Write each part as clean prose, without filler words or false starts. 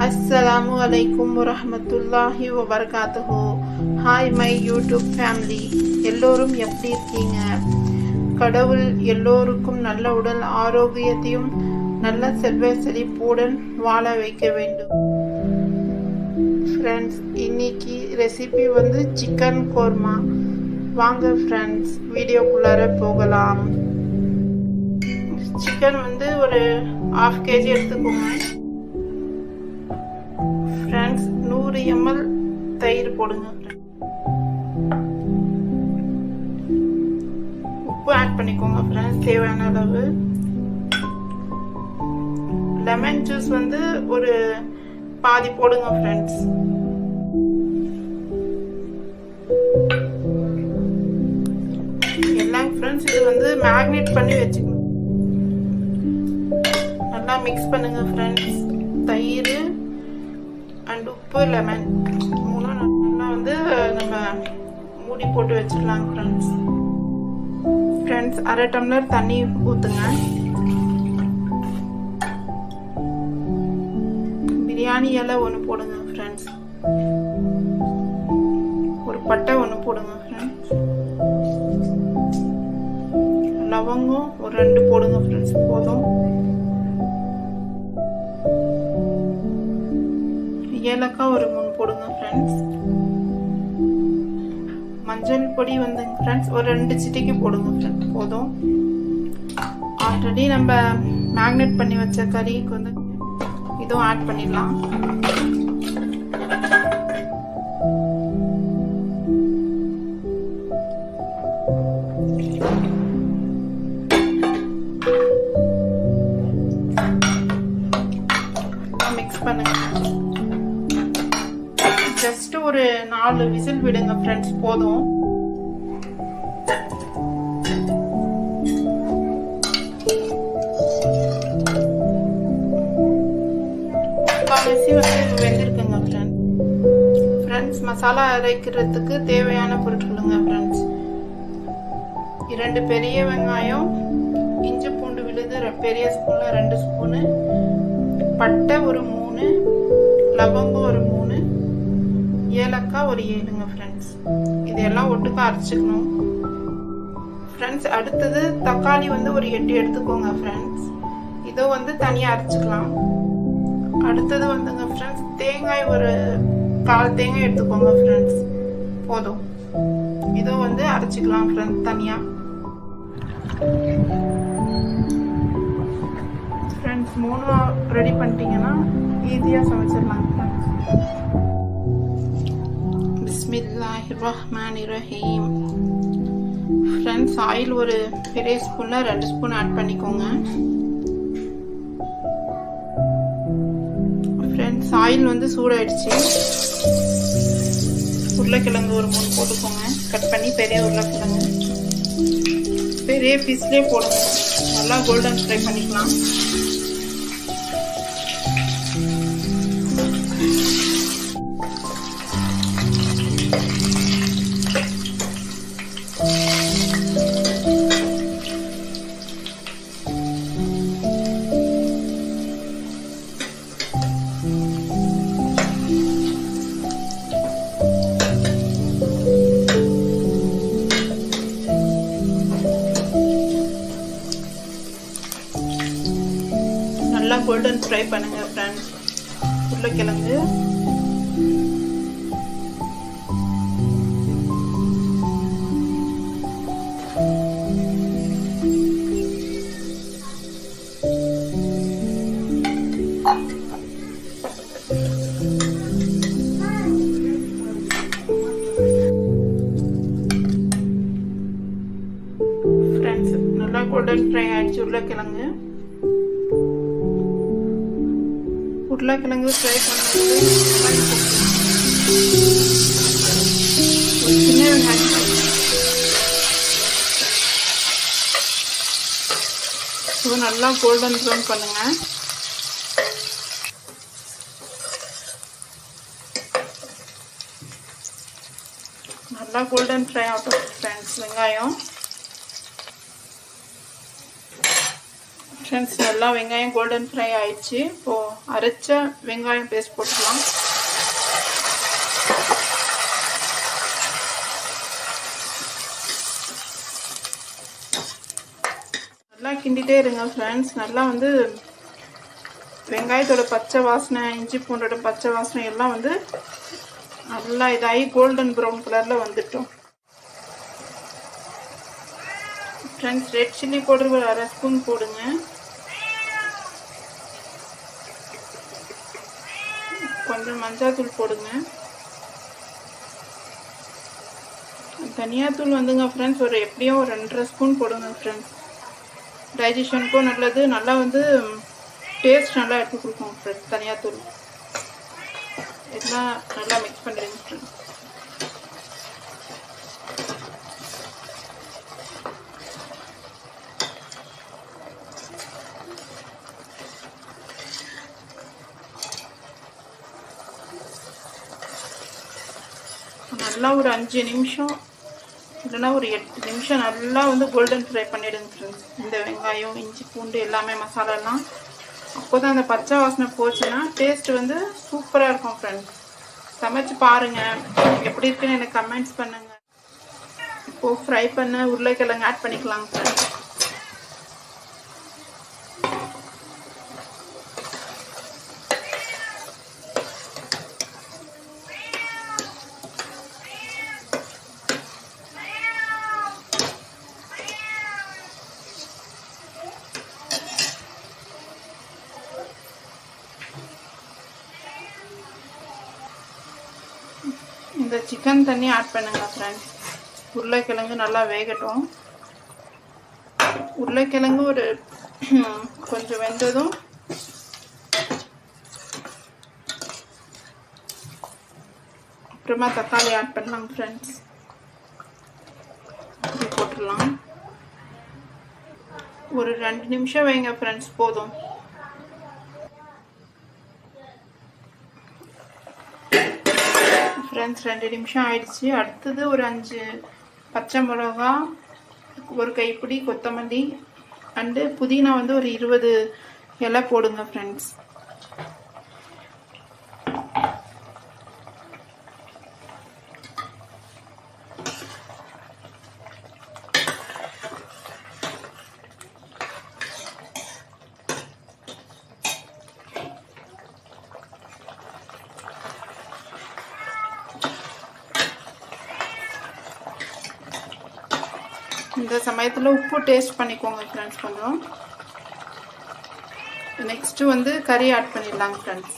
Assalamualaikum warahmatullahi wabarakatuh. Hi my YouTube family, எல்லோரும் எப்படி இருக்கீங்க? கடவுள் எல்லோருக்கும் நல்ல உடல் ஆரோக்கியத்தையும் நல்ல செல்வ செழிப்புடன் வாழ வைக்க வேண்டும். ஃப்ரெண்ட்ஸ், இன்னைக்கு ரெசிபி வந்து சிக்கன் கோர்மா. வாங்க ஃப்ரெண்ட்ஸ், வீடியோக்குள்ளார போகலாம். சிக்கன் வந்து ஒரு 1/2 kg எடுத்துக்கோங்க ஃப்ரெண்ட்ஸ். 100 ml தயிர் போடுங்க. உப்பு ஆட் பண்ணிக்கோங்க ஃப்ரெண்ட்ஸ் தேவையான அளவு. லெமன் ஜூஸ் வந்து ஒரு பாதி போடுங்க ஃப்ரெண்ட்ஸ். எல்லாம் ஃப்ரெண்ட்ஸ் இது வந்து மேக்னேட் பண்ணி வச்சுக்கணும். நல்லா மிக்ஸ் பண்ணுங்க ஃப்ரெண்ட்ஸ். தயிர் அண்ட் உப்பு லெமன் மூணும் நல்லா வந்து நம்ம மூடி போட்டு வச்சிடலாம் ஃப்ரெண்ட்ஸ். ஃப்ரெண்ட்ஸ், 1/2 டம்ளர் தண்ணி ஊற்றுங்க. பிரியாணி இலை 1 போடுங்க ஃப்ரெண்ட்ஸ். ஒரு பட்டை 1 போடுங்க ஃப்ரெண்ட்ஸ். லவங்கம் ஒரு 2 போடுங்க ஃப்ரெண்ட்ஸ், போதும். ஏலக்காய் ஒரு 3 போடுங்க ஃப்ரெண்ட்ஸ். மஞ்சள் பொடி வந்து ஃப்ரெண்ட்ஸ் ஒரு 2 சிட்டிக்கு போடுங்க ஃப்ரெண்ட்ஸ், போதும். ஆல்ரெடி நம்ம மேக்னேட் பண்ணி வச்ச கறிக்கு வந்து இதுவும் ஆட் பண்ணிடலாம். மிக்ஸ் பண்ணுங்க. ஜஸ்ட் ஒரு 4 விசில் விடுங்க ஃப்ரெண்ட்ஸ், போதும். முக்கால்வாசி வந்து வெந்திருக்குங்க ஃப்ரெண்ட்ஸ். மசாலா அரைக்கிறதுக்கு தேவையான பொருட்களுங்க ஃப்ரெண்ட்ஸ். 2 பெரிய வெங்காயம், இஞ்சி பூண்டு விழுது பெரிய ஸ்பூன்ல 2 ஸ்பூனு, பட்டை ஒரு 3, லவங்கம் ஒரு 3, ஏலக்காய் ஒரு 7ங்க ஃப்ரெண்ட்ஸ். இதெல்லாம் ஒட்டுக்க அரைச்சிக்கணும் ஃப்ரெண்ட்ஸ். அடுத்தது தக்காளி வந்து ஒரு 8 எடுத்துக்கோங்க ஃப்ரெண்ட்ஸ். இதோ வந்து தனியாக அரைச்சிக்கலாம். அடுத்தது வந்துங்க ஃப்ரெண்ட்ஸ் தேங்காய் ஒரு 1/4 தேங்காய் எடுத்துக்கோங்க ஃப்ரெண்ட்ஸ், போதும். இதோ வந்து அரைச்சிக்கலாம் ஃப்ரெண்ட்ஸ் தனியாக. ஃப்ரெண்ட்ஸ் 3 ரெடி பண்ணிட்டீங்கன்னா ஈஸியாக சமைச்சிடலாம் ஃப்ரெண்ட்ஸ். பிஸ்மில்லாஹிர்ரஹ்மானிர்ரஹீம். ஃப்ரெண்ட்ஸ், ஆயில் ஒரு பெரிய ஸ்பூன்ல 2 ஸ்பூன் ஆட் பண்ணிக்கோங்க ஃப்ரெண்ட்ஸ். ஆயில் வந்து சூடாயிடுச்சு. உருளைக்கிழங்கு ஒரு 3 போட்டுக்கோங்க, கட் பண்ணி. பெரிய உருளைக்கிழங்கு பெரிய பீஸ்லேயே போடுங்க. நல்லா கோல்டன் ஃப்ரை பண்ணிக்கலாம். நல்லா கோல்டன் ஃப்ரை பண்ணுங்க ஃப்ரெண்ட்ஸ் உருளைக்கிழங்கு. ஃப்ரெண்ட்ஸ், நல்லா கோல்டன் ஃப்ரை ஆயிடுச்சு உருளைக்கிழங்கு. உருளைக்கிழங்கு ஃப்ரை பண்ணும்போது சின்ன வெங்காயம் நல்லா கோல்டன் ப்ரௌன் பண்ணுங்க. நல்லா கோல்டன் ஃப்ரை ஆகட்டும் ஃப்ரெண்ட்ஸ் வெங்காயம். ஃப்ரெண்ட்ஸ் நல்லா வெங்காயம் கோல்டன் ஃப்ரை ஆயிடுச்சு. இப்போது அரைச்ச வெங்காயம் பேஸ்ட் போட்டுக்கலாம். நல்லா கிண்டிகிட்டே இருங்க ஃப்ரெண்ட்ஸ். நல்லா வந்து வெங்காயத்தோட பச்சை வாசனை, இஞ்சி பூண்டோட பச்சை வாசனை எல்லாம் வந்து நல்லா இதாகி கோல்டன் ப்ரௌன் கலரில் வந்துட்டோம் ஃப்ரெண்ட்ஸ். ரெட் சில்லி பவுடர் ஒரு 1/2 ஸ்பூன் போடுங்க. கொஞ்சம் மஞ்சாத்தூள் போடுங்க. தனியாத்தூள் வந்துங்க ஃப்ரெண்ட்ஸ் ஒரு எப்படியும் ஒரு 2.5 ஸ்பூன் போடுங்க ஃப்ரெண்ட்ஸ். டைஜஷனுக்கும் நல்லது, நல்லா வந்து டேஸ்ட் நல்லா எடுத்து கொடுக்கும் ஃப்ரெண்ட்ஸ். தனியாத்தூள் எல்லாம் நல்லா மிக்ஸ் பண்ணிடுங்க ஃப்ரெண்ட்ஸ். நல்லா ஒரு 5 நிமிஷம் இல்லைன்னா ஒரு 8 நிமிஷம் நல்லா வந்து கோல்டன் ஃப்ரை பண்ணிவிடுங்க ஃப்ரெண்ட்ஸ். இந்த வெங்காயம், இஞ்சி பூண்டு எல்லாமே மசாலாலாம் அப்போ தான் அந்த பச்சை வாசனை போச்சுன்னா டேஸ்ட் வந்து சூப்பராக இருக்கும் ஃப்ரெண்ட்ஸ். சமைச்சு பாருங்கள், எப்படி இருக்குன்னு எனக்கு கமெண்ட்ஸ் பண்ணுங்கள். இப்போது ஃப்ரை பண்ண உருளைக்கிழங்கு ஆட் பண்ணிக்கலாங்க ஃப்ரெண்ட்ஸ். இந்த சிக்கன் தண்ணி ஆட் பண்ணுங்க ஃப்ரெண்ட்ஸ். உருளைக்கிழங்கு நல்லா வேகட்டும். உருளைக்கிழங்கு ஒரு கொஞ்சம் வெந்ததும் அப்புறமா தக்காளி ஆட் பண்ணலாம் ஃப்ரெண்ட்ஸ். இது போட்டுடலாம். ஒரு 2 நிமிஷம் வைங்க ஃப்ரெண்ட்ஸ், போதும். ஃப்ரெண்ட்ஸ் 2 நிமிஷம் ஆயிடுச்சு. அடுத்தது ஒரு 5 பச்சை மிளகா, ஒரு கைப்பிடி கொத்தமல்லி அண்டு புதினா வந்து ஒரு 20 இலை போடுங்க ஃப்ரெண்ட்ஸ். இந்த சமயத்தில் உப்பு டேஸ்ட் பண்ணிக்கோங்க ஃப்ரெண்ட்ஸ் கொஞ்சம். நெக்ஸ்ட்டு வந்து கறி ஆட் பண்ணிடலாங்க ஃப்ரெண்ட்ஸ்.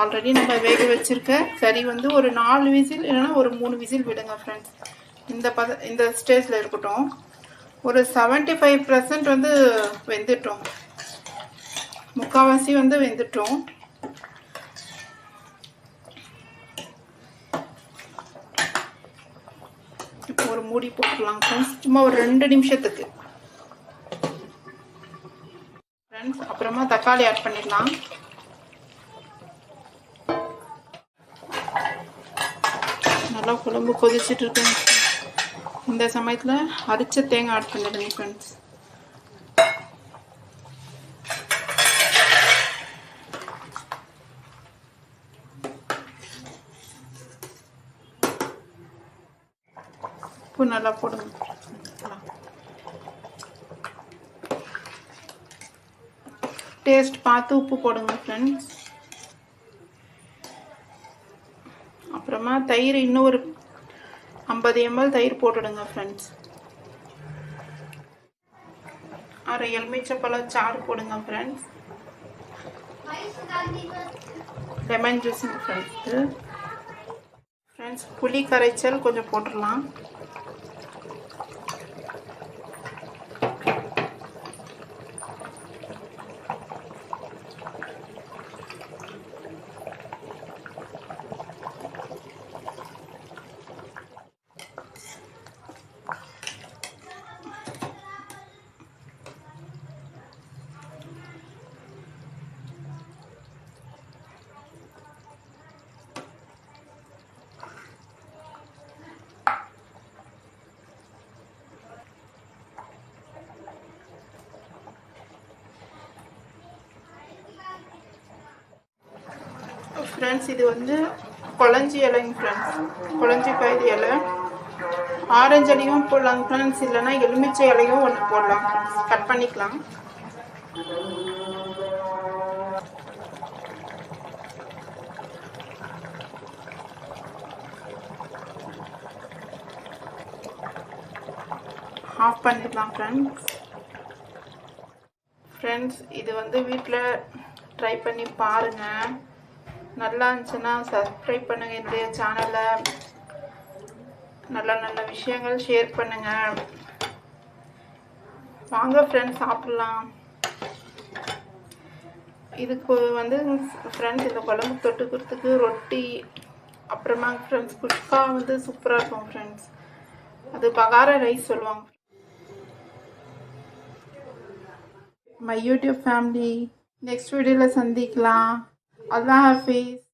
ஆல்ரெடி நம்ம வேக வச்சுருக்க கறி வந்து ஒரு 4 விசில் இல்லைன்னா ஒரு 3 விசில் விடுங்க ஃப்ரெண்ட்ஸ். இந்த ஸ்டேஜில் இருக்கட்டும். ஒரு 75% வந்து வெந்துட்டோம், முக்கால்வாசி வந்து வெந்துட்டோம். இப்போ ஒரு மூடி போட்டுடலாம் ஃப்ரெண்ட்ஸ், சும்மா ஒரு 2 நிமிஷத்துக்கு ஃப்ரெண்ட்ஸ். அப்புறமா தக்காளி ஆட் பண்ணிடலாம். நல்லா குழம்பு கொதிச்சுட்டு இருக்கேன். இந்த சமயத்தில் அரைச்ச தேங்காய் ஆட் பண்ணிடுங்க ஃப்ரெண்ட்ஸ். உப்பு நல்லா போடுங்க. டேஸ்ட் பார்த்து உப்பு போடுங்க ஃப்ரெண்ட்ஸ். அப்புறமா தயிர் இன்னும் ஒரு 50 ml தயிர் போட்டுடுங்க ஃப்ரெண்ட்ஸ். அரை எலுமிச்சம்பழம் சாறு போடுங்க ஃப்ரெண்ட்ஸ். Lemon ஜூஸுங்க friends. புளி கரைச்சல் கொஞ்சம் போட்டுடலாம். ஃப்ரெண்ட்ஸ் இது வந்து கொளஞ்சி இலைங்க ஃப்ரெண்ட்ஸ், கொளஞ்சி பயிர் இலை. ஆரஞ்சு இலையும் போடலாம் ஃப்ரெண்ட்ஸ், இல்லைன்னா எலுமிச்சை இலையும் ஒன்று போடலாம் ஃப்ரெண்ட்ஸ். கட் பண்ணிக்கலாம். ஆஃப் பண்ணிக்கலாம் ஃப்ரெண்ட்ஸ். இது வந்து வீட்டில் ட்ரை பண்ணி பாருங்கள். நல்லா இருந்துச்சுன்னா சப்ஸ்கிரைப் பண்ணுங்கள் என்னுடைய சேனலை. நல்ல நல்ல விஷயங்கள் ஷேர் பண்ணுங்கள். வாங்க ஃப்ரெண்ட்ஸ் சாப்பிட்லாம். இதுக்கு வந்து ஃப்ரெண்ட்ஸ் இந்த குழம்பு தொட்டுக்கிறதுக்கு ரொட்டி, அப்புறமா ஃப்ரெண்ட்ஸ் குஸ்கா வந்து சூப்பராக இருக்கும் ஃப்ரெண்ட்ஸ். அது பகாரா ரைஸ் சொல்லுவாங்க. மை யூடியூப் ஃபேமிலி நெக்ஸ்ட் வீடியோவில் சந்திக்கலாம். அல்லாஹ் ஹாஃபிஸ்.